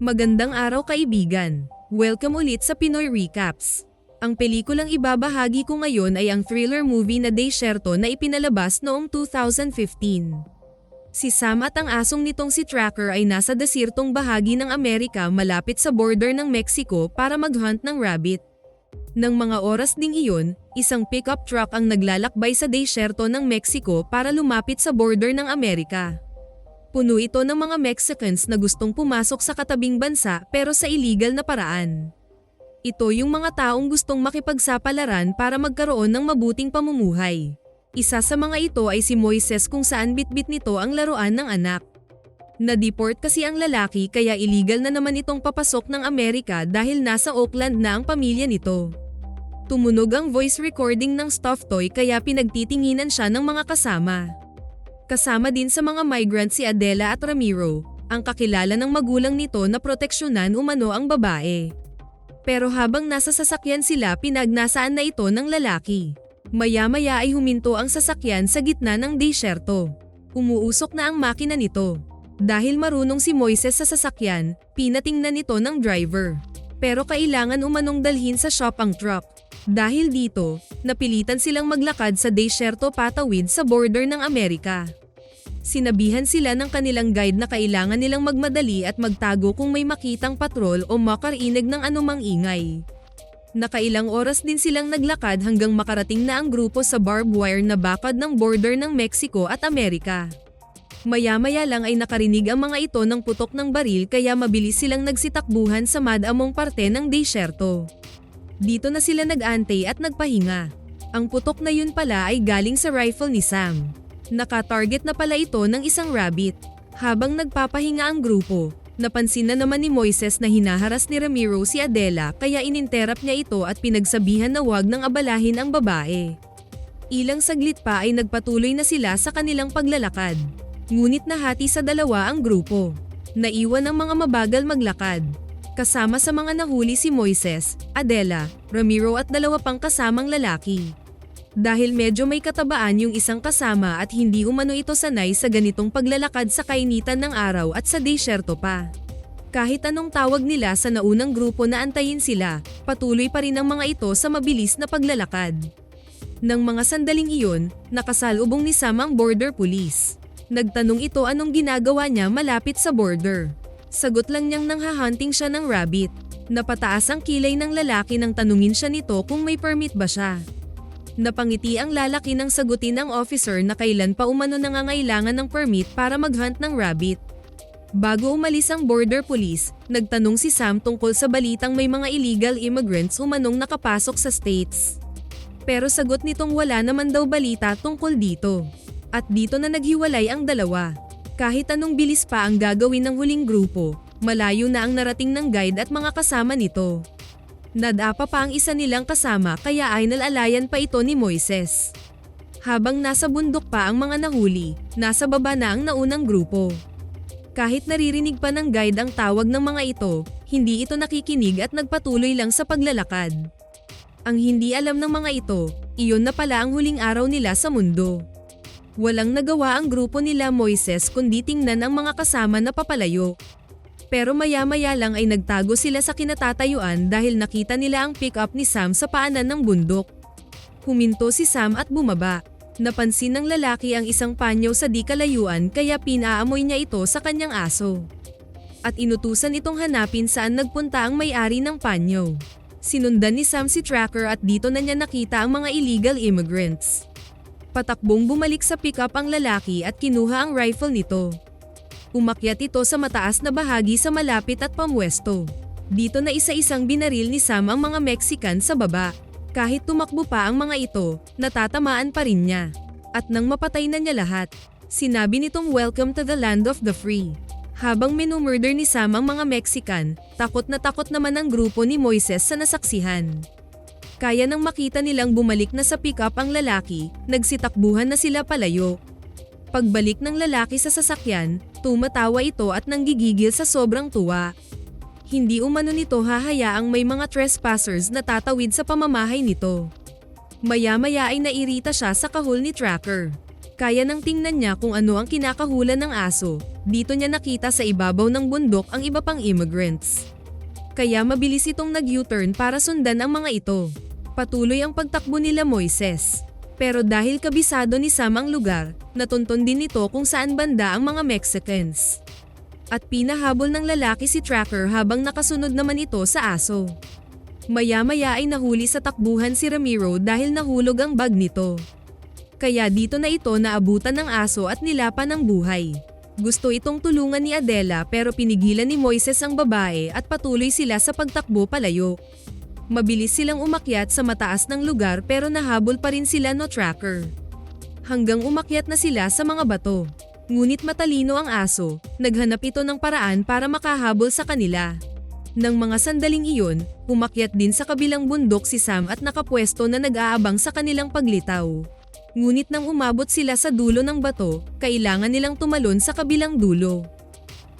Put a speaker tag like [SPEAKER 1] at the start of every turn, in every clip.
[SPEAKER 1] Magandang araw kaibigan. Welcome ulit sa Pinoy Recaps. Ang pelikulang ibabahagi ko ngayon ay ang thriller movie na Desierto na ipinalabas noong 2015. Si Sam at ang asong nitong si Tracker ay nasa desiertong bahagi ng Amerika malapit sa border ng Mexico para mag-hunt ng rabbit. Nang mga oras ding iyon, isang pickup truck ang naglalakbay sa desierto ng Mexico para lumapit sa border ng Amerika. Puno ito ng mga Mexicans na gustong pumasok sa katabing bansa pero sa illegal na paraan. Ito yung mga taong gustong makipagsapalaran para magkaroon ng mabuting pamumuhay. Isa sa mga ito ay si Moises kung saan bitbit nito ang laruan ng anak. Na-deport kasi ang lalaki kaya illegal na naman itong papasok ng Amerika dahil nasa Oakland na ang pamilya nito. Tumunog ang voice recording ng stuffed toy kaya pinagtitinginan siya ng mga kasama. Kasama din sa mga migrant si Adela at Ramiro, ang kakilala ng magulang nito na proteksyonan umano ang babae. Pero habang nasa sasakyan sila pinagnasaan na ito ng lalaki. Maya-maya ay huminto ang sasakyan sa gitna ng desierto. Umuusok na ang makina nito. Dahil marunong si Moises sa sasakyan, pinatingnan nito ng driver. Pero kailangan umanong dalhin sa shop ang truck. Dahil dito, napilitan silang maglakad sa desierto patawid sa border ng Amerika. Sinabihan sila ng kanilang guide na kailangan nilang magmadali at magtago kung may makitang patrol o makarinig ng anumang ingay. Nakailang oras din silang naglakad hanggang makarating na ang grupo sa barbed wire na bakod ng border ng Mexico at Amerika. Maya-maya lang ay nakarinig ang mga ito ng putok ng baril kaya mabilis silang nagsitakbuhan sa madamong parte ng desierto. Dito na sila nag-antay at nagpahinga. Ang putok na yun pala ay galing sa rifle ni Sam. Naka-target na pala ito ng isang rabbit. Habang nagpapahinga ang grupo, napansin na naman ni Moises na hinaharas ni Ramiro si Adela kaya ininterrupt niya ito at pinagsabihan na wag nang abalahin ang babae. Ilang saglit pa ay nagpatuloy na sila sa kanilang paglalakad. Ngunit nahati sa dalawa ang grupo. Naiwan ang mga mabagal maglakad. Kasama sa mga nahuli si Moises, Adela, Ramiro at dalawa pang kasamang lalaki. Dahil medyo may katabaan yung isang kasama at hindi umano ito sanay sa ganitong paglalakad sa kainitan ng araw at sa desierto pa. Kahit anong tawag nila sa naunang grupo na antayin sila, patuloy pa rin ang mga ito sa mabilis na paglalakad. Nang mga sandaling iyon, nakasalubong ni Sam ang border police. Nagtanong ito anong ginagawa niya malapit sa border. Sagot lang niyang nanghahunting siya ng rabbit. Napataas ang kilay ng lalaki nang tanungin siya nito kung may permit ba siya. Napangiti ang lalaki nang sagutin ng officer na kailan pa umano nangangailangan ng permit para maghunt ng rabbit. Bago umalis ang border police, nagtanong si Sam tungkol sa balitang may mga illegal immigrants umanong nakapasok sa States. Pero sagot nitong wala naman daw balita tungkol dito. At dito na naghiwalay ang dalawa. Kahit anong bilis pa ang gagawin ng huling grupo, malayo na ang narating ng guide at mga kasama nito. Nadapa pa ang isa nilang kasama kaya ay nalalayan pa ito ni Moises. Habang nasa bundok pa ang mga nahuli, nasa baba na ang naunang grupo. Kahit naririnig pa ng guide ang tawag ng mga ito, hindi ito nakikinig at nagpatuloy lang sa paglalakad. Ang hindi alam ng mga ito, iyon na pala ang huling araw nila sa mundo. Walang nagawa ang grupo nila Moises kundi tingnan ang mga kasama na papalayo. Pero maya-maya lang ay nagtago sila sa kinatatayuan dahil nakita nila ang pick-up ni Sam sa paanan ng bundok. Huminto si Sam at bumaba. Napansin ng lalaki ang isang panyo sa di kalayuan kaya pinaamoy niya ito sa kanyang aso. At inutusan itong hanapin saan nagpunta ang may-ari ng panyo. Sinundan ni Sam si Tracker at dito na niya nakita ang mga illegal immigrants. Patakbong bumalik sa pick-up ang lalaki at kinuha ang rifle nito. Umakyat ito sa mataas na bahagi sa malapit at pamwesto. Dito na isa-isang binaril ni Sam ang mga Mexican sa baba. Kahit tumakbo pa ang mga ito, natatamaan pa rin niya. At nang mapatay na niya lahat, sinabi nitong welcome to the land of the free. Habang minumurder ni Sam ang mga Mexican, takot naman ang grupo ni Moises sa nasaksihan. Kaya nang makita nilang bumalik na sa pick-up ang lalaki, nagsitakbuhan na sila palayo. Pagbalik ng lalaki sa sasakyan, tumatawa ito at nanggigigil sa sobrang tuwa. Hindi umano nito hahayaang may mga trespassers na tatawid sa pamamahay nito. Maya-maya ay nairita siya sa kahul ni Tracker. Kaya nang tingnan niya kung ano ang kinakahula ng aso, dito niya nakita sa ibabaw ng bundok ang iba pang immigrants. Kaya mabilis itong nag-U-turn para sundan ang mga ito. Patuloy ang pagtakbo nila Moises. Pero dahil kabisado ni Sam ang lugar, natuntun din nito kung saan banda ang mga Mexicans. At pinahabol ng lalaki si Tracker habang nakasunod naman ito sa aso. Maya-maya ay nahuli sa takbuhan si Ramiro dahil nahulog ang bag nito. Kaya dito na ito naabutan ng aso at nilapan ng buhay. Gusto itong tulungan ni Adela pero pinigilan ni Moises ang babae at patuloy sila sa pagtakbo palayo. Mabilis silang umakyat sa mataas ng lugar pero nahabol pa rin sila no Tracker. Hanggang umakyat na sila sa mga bato. Ngunit matalino ang aso, naghanap ito ng paraan para makahabol sa kanila. Nang mga sandaling iyon, umakyat din sa kabilang bundok si Sam at nakapwesto na nag-aabang sa kanilang paglitaw. Ngunit nang umabot sila sa dulo ng bato, kailangan nilang tumalon sa kabilang dulo.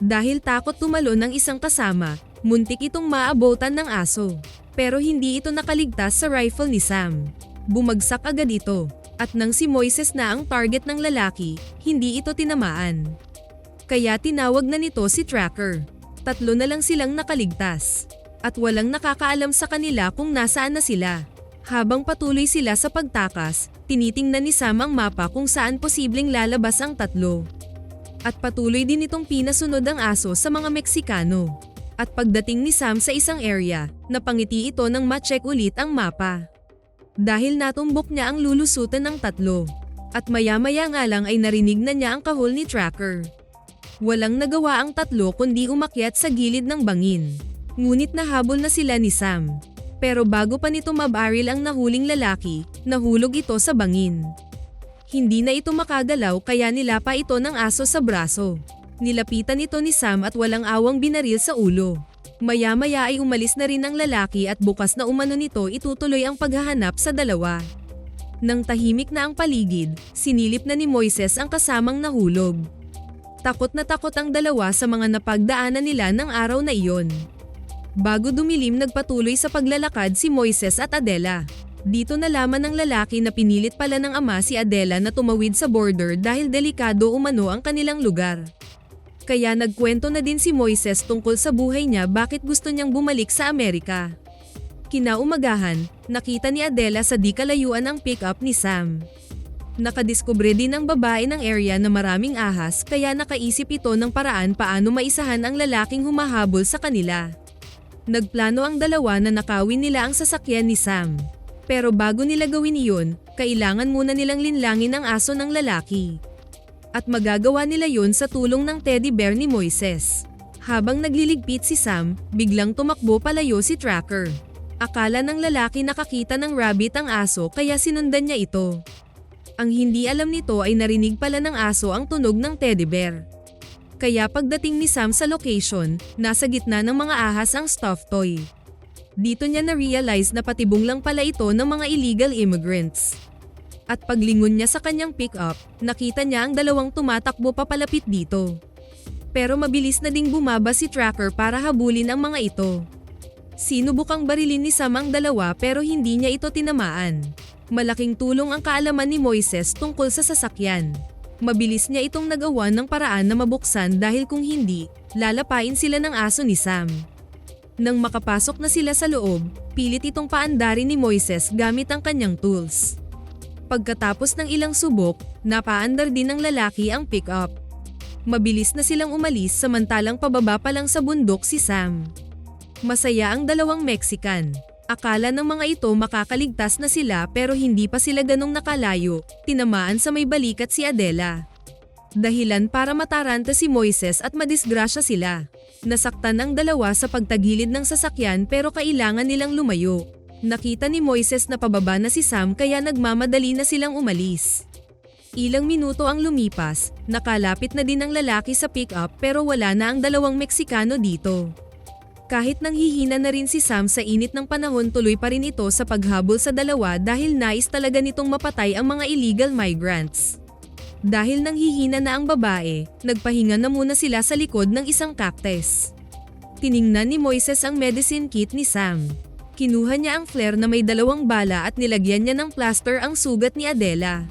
[SPEAKER 1] Dahil takot tumalon ng isang kasama, muntik itong maabotan ng aso. Pero hindi ito nakaligtas sa rifle ni Sam. Bumagsak agad ito, at nang si Moises na ang target ng lalaki, hindi ito tinamaan. Kaya tinawag na nito si Tracker. 3 na lang silang nakaligtas. At walang nakakaalam sa kanila kung nasaan na sila. Habang patuloy sila sa pagtakas, tinitingnan ni Sam ang mapa kung saan posibleng lalabas ang 3. At patuloy din itong pinasunod ang aso sa mga Meksikano. At pagdating ni Sam sa isang area, napangiti ito nang ma-check ulit ang mapa. Dahil natumbok niya ang lulusutan ng 3. At maya-maya nga lang ay narinig na niya ang kahol ni Tracker. Walang nagawa ang 3 kundi umakyat sa gilid ng bangin. Ngunit nahabol na sila ni Sam. Pero bago pa nito mabaril ang nahuling lalaki, nahulog ito sa bangin. Hindi na ito makagalaw kaya nilapa ito ng aso sa braso. Nilapitan ito ni Sam at walang awang binaril sa ulo. Maya-maya ay umalis na rin ang lalaki at bukas na umano nito itutuloy ang paghahanap sa dalawa. Nang tahimik na ang paligid, sinilip na ni Moises ang kasamang nahulog. Takot na takot ang dalawa sa mga napagdaanan nila ng araw na iyon. Bago dumilim nagpatuloy sa paglalakad si Moises at Adela. Dito nalaman ng lalaki na pinilit pala ng ama si Adela na tumawid sa border dahil delikado umano ang kanilang lugar. Kaya nagkwento na din si Moises tungkol sa buhay niya bakit gusto niyang bumalik sa Amerika. Kinaumagahan, nakita ni Adela sa di kalayuan ang pick-up ni Sam. Nakadiskubre din ng babae ng area na maraming ahas kaya nakaisip ito ng paraan paano maisahan ang lalaking humahabol sa kanila. Nagplano ang dalawa na nakawin nila ang sasakyan ni Sam. Pero bago nila gawin iyon, kailangan muna nilang linlangin ang aso ng lalaki. At magagawa nila yun sa tulong ng teddy bear ni Moises. Habang nagliligpit si Sam, biglang tumakbo palayo si Tracker. Akala ng lalaki nakakita ng rabbit ang aso kaya sinundan niya ito. Ang hindi alam nito ay narinig pala ng aso ang tunog ng teddy bear. Kaya pagdating ni Sam sa location, nasa gitna ng mga ahas ang stuffed toy. Dito niya na-realize na patibong lang pala ito ng mga illegal immigrants. At paglingon niya sa kanyang pick-up, nakita niya ang dalawang tumatakbo papalapit dito. Pero mabilis na ding bumaba si Tracker para habulin ang mga ito. Sinubukang barilin ni Sam ang dalawa pero hindi niya ito tinamaan. Malaking tulong ang kaalaman ni Moises tungkol sa sasakyan. Mabilis niya itong nagawa ng paraan na mabuksan dahil kung hindi, lalapain sila ng aso ni Sam. Nang makapasok na sila sa loob, pilit itong paandarin ni Moises gamit ang kanyang tools. Pagkatapos ng ilang subok, napaandar din ng lalaki ang pick-up. Mabilis na silang umalis samantalang pababa pa lang sa bundok si Sam. Masaya ang dalawang Mexican. Akala ng mga ito makakaligtas na sila pero hindi pa sila ganong nakalayo, tinamaan sa may balikat si Adela. Dahilan para mataranta si Moises at madisgrasya sila. Nasaktan ang dalawa sa pagtagilid ng sasakyan pero kailangan nilang lumayo. Nakita ni Moises na pababa na si Sam kaya nagmamadali na silang umalis. Ilang minuto ang lumipas, nakalapit na din ang lalaki sa pick-up pero wala na ang dalawang Meksikano dito. Kahit nanghihina na rin si Sam sa init ng panahon tuloy pa rin ito sa paghabol sa dalawa dahil nais talaga nitong mapatay ang mga illegal migrants. Dahil nanghihina na ang babae, nagpahinga na muna sila sa likod ng isang cactus. Tiningnan ni Moises ang medicine kit ni Sam. Kinuha niya ang flare na may 2 bala at nilagyan niya ng plaster ang sugat ni Adela.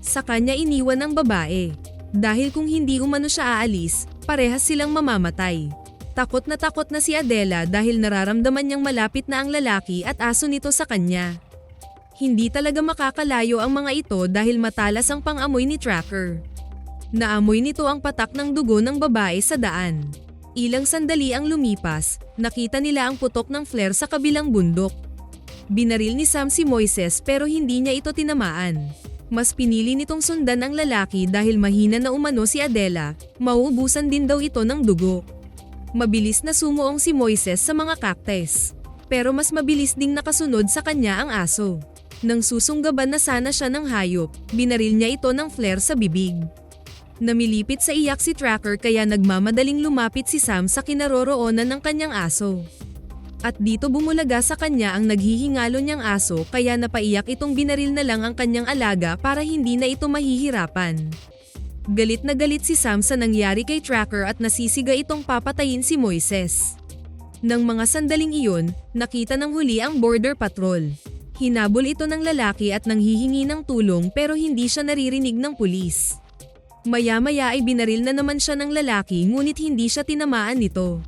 [SPEAKER 1] Sa kanya iniwan ng babae. Dahil kung hindi umano siya aalis, parehas silang mamamatay. Takot na si Adela dahil nararamdaman niyang malapit na ang lalaki at aso nito sa kanya. Hindi talaga makakalayo ang mga ito dahil matalas ang pang-amoy ni Tracker. Naamoy nito ang patak ng dugo ng babae sa daan. Ilang sandali ang lumipas, nakita nila ang putok ng flare sa kabilang bundok. Binaril ni Sam si Moises pero hindi niya ito tinamaan. Mas pinili nitong sundan ang lalaki dahil mahina na umano si Adela, mauubusan din daw ito ng dugo. Mabilis na sumuong si Moises sa mga cactus. Pero mas mabilis ding nakasunod sa kanya ang aso. Nang susunggaban na sana siya ng hayop, binaril niya ito ng flare sa bibig. Namilipit sa iyak si Tracker kaya nagmamadaling lumapit si Sam sa kinaroroonan ng kanyang aso. At dito bumulaga sa kanya ang naghihingalo niyang aso kaya napaiyak itong binaril na lang ang kanyang alaga para hindi na ito mahihirapan. Galit na galit si Sam sa nangyari kay Tracker at nasisiga itong papatayin si Moises. Nang mga sandaling iyon, nakita ng huli ang border patrol. Hinabol ito ng lalaki at nanghihingi ng tulong pero hindi siya naririnig ng pulis. Maya-maya ay binaril na naman siya ng lalaki ngunit hindi siya tinamaan nito.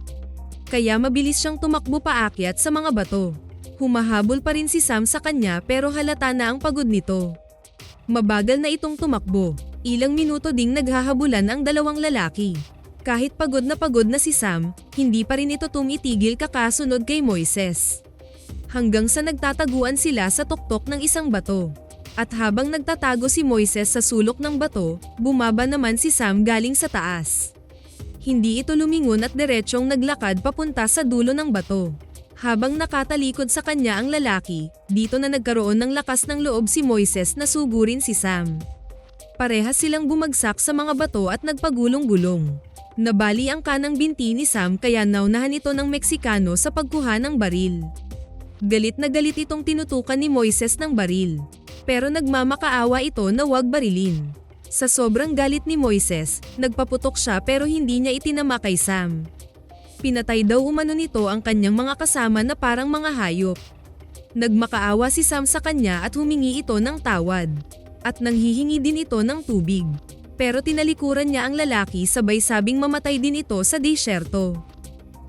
[SPEAKER 1] Kaya mabilis siyang tumakbo paakyat sa mga bato. Humahabol pa rin si Sam sa kanya pero halata na ang pagod nito. Mabagal na itong tumakbo. Ilang minuto ding naghahabulan ang dalawang lalaki. Kahit pagod na si Sam, hindi pa rin ito tumitigil kakasunod kay Moises. Hanggang sa nagtataguan sila sa tuktok ng isang bato. At habang nagtatago si Moises sa sulok ng bato, bumaba naman si Sam galing sa taas. Hindi ito lumingon at diretsyong naglakad papunta sa dulo ng bato. Habang nakatalikod sa kanya ang lalaki, dito na nagkaroon ng lakas ng loob si Moises na sugurin si Sam. Parehas silang bumagsak sa mga bato at nagpagulong-gulong. Nabali ang kanang binti ni Sam kaya naunahan ito ng Meksikano sa pagkuha ng baril. Galit na galit itong tinutukan ni Moises ng baril. Pero nagmamakaawa ito na huwag barilin. Sa sobrang galit ni Moises, nagpaputok siya pero hindi niya itinama kay Sam. Pinatay daw umano nito ang kanyang mga kasama na parang mga hayop. Nagmakaawa si Sam sa kanya at humingi ito ng tawad. At nanghihingi din ito ng tubig. Pero tinalikuran niya ang lalaki sabay sabing mamatay din ito sa disyerto.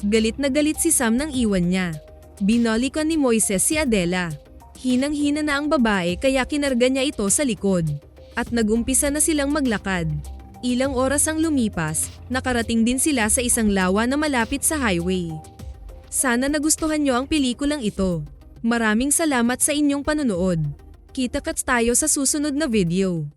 [SPEAKER 1] Galit na galit si Sam nang iwan niya. Binalikan ni Moises si Adela. Hinang-hina na ang babae kaya kinarga niya ito sa likod. At nagumpisa na silang maglakad. Ilang oras ang lumipas, nakarating din sila sa isang lawa na malapit sa highway. Sana nagustuhan niyo ang pelikulang ito. Maraming salamat sa inyong panonood. Kita-kits tayo sa susunod na video.